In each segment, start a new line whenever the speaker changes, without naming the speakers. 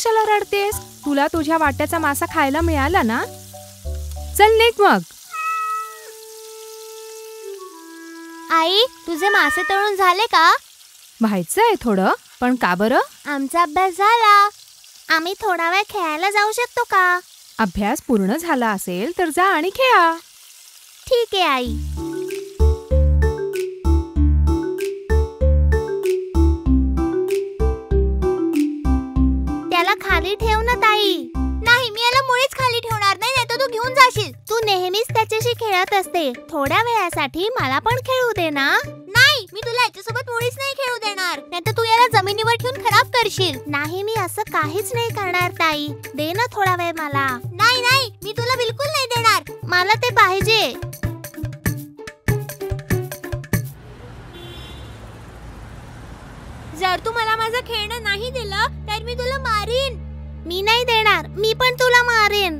कशाला रडतेस? तुला तुझ्या वाट्याचा मासा खायला मिळाला ना. चल निघ मग.
आई, तुझे मासे तळून झाले का?
व्हायचंय थोडं, पण का बरं?
आमचा अभ्यास झाला. आम्ही थोडा वेळ खेळायला जाऊ शकतो का?
अभ्यास पूर्ण झाला असेल तर जा आणि खेळा.
ठीक आहे आई. त्याला खाली ठेव ना ताई. नाही, मी याला मुळीच खाली ठेवणार नाही, नाहीतर तू घेऊन जाशील. तू नेहमीच त्याच्याशी खेळत असते. थोड्या वेळासाठी मला पण खेळू दे ना. नाही, मी तुला याच्यासोबत मुळीच नाही खेळू देणार, नाहीतर तू याला जमिनीवर ठेवून खराब करशील. नाही, मी असं काहीच नाही करणार ताई. दे ना थोडा वेळ मला. नाही नाही, मी तुला बिलकुल नाही देणार. मला ते पाहिजे. जर तू मला माझं खेळणं नाही दिलं तर मी तुला मारीन. मी नाही देणार. मी पण तुला मारेन.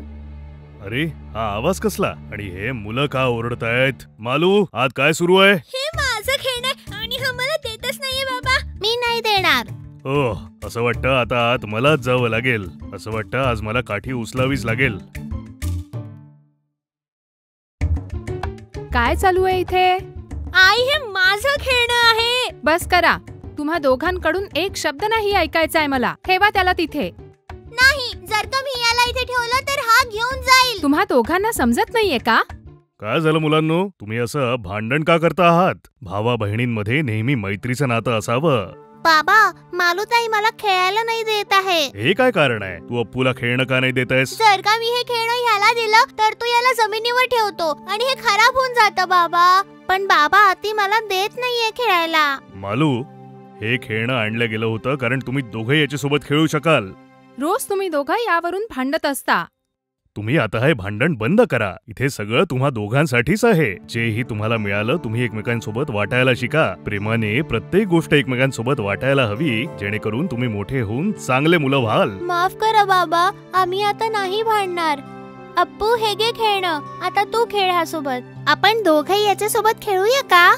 अरे, हा आवाज कसला? आणि हे मुलं का ओरडतायत? मालू, आज काय सुरू आहे?
हे माझं खेळणं आणि हा मला देतच नाहीये बाबा. मी नाही देणार.
ओह, असं वाटतं आता आत मलाच जावं लागेल. असं वाटतं आज मला काठी उचलावीच लागेल.
काय चालू आहे इथे?
आई, हे माझं खेळणं आहे.
बस करा. तुम्हा दोघांकडून एक शब्द नाही ऐकायचा आहे मला. ठेवा त्याला तिथे.
नाही, जर का मी याला इथे ठेवलं तर हा घेऊन जाईल.
तुम्हा दोघांना समजत नाहीये का?
काय झालं मुलांनो? तुम्ही असं भांडण का करता आहात? भावा बहिणींमध्ये नेहमी मैत्रीचं नातं असावं.
बाबा, मालूताई मला खेळायला नाही देत आहे.
हे काय कारण आहे? तू अप्पूला खेळणं का नाही देत आहेस?
जर का मी हे खेळणं ह्याला दिलं तर तो याला जमिनीवर ठेवतो आणि हे खराब होऊन जातं बाबा. पण बाबा, ती मला देत नाहीये खेळायला.
मालू, हे खेळणं आणलं गेलं होतं कारण तुम्ही दोघे याच्यासोबत खेळू शकाल.
रोज तुम्ही दोघं यावरून भांडत असता.
तुम्ही आता हे भांडण बंद करा. इथे सगळं तुम्हा दोघांसाठीच आहे. जेही तुम्हाला मिळालं तुम्ही एकमेकांसोबत वाटायला शिका. प्रेमाने प्रत्येक गोष्ट एकमेकांसोबत वाटायला हवी, जेणेकरून तुम्ही मोठे होऊन चांगले मुलं व्हाल.
माफ करा बाबा, आम्ही आता नाही भांडणार. अप्पू, हे घे खेळणं. आता तू खेळ ह्यासोबत. आपण दोघे याच्यासोबत खेळूया का?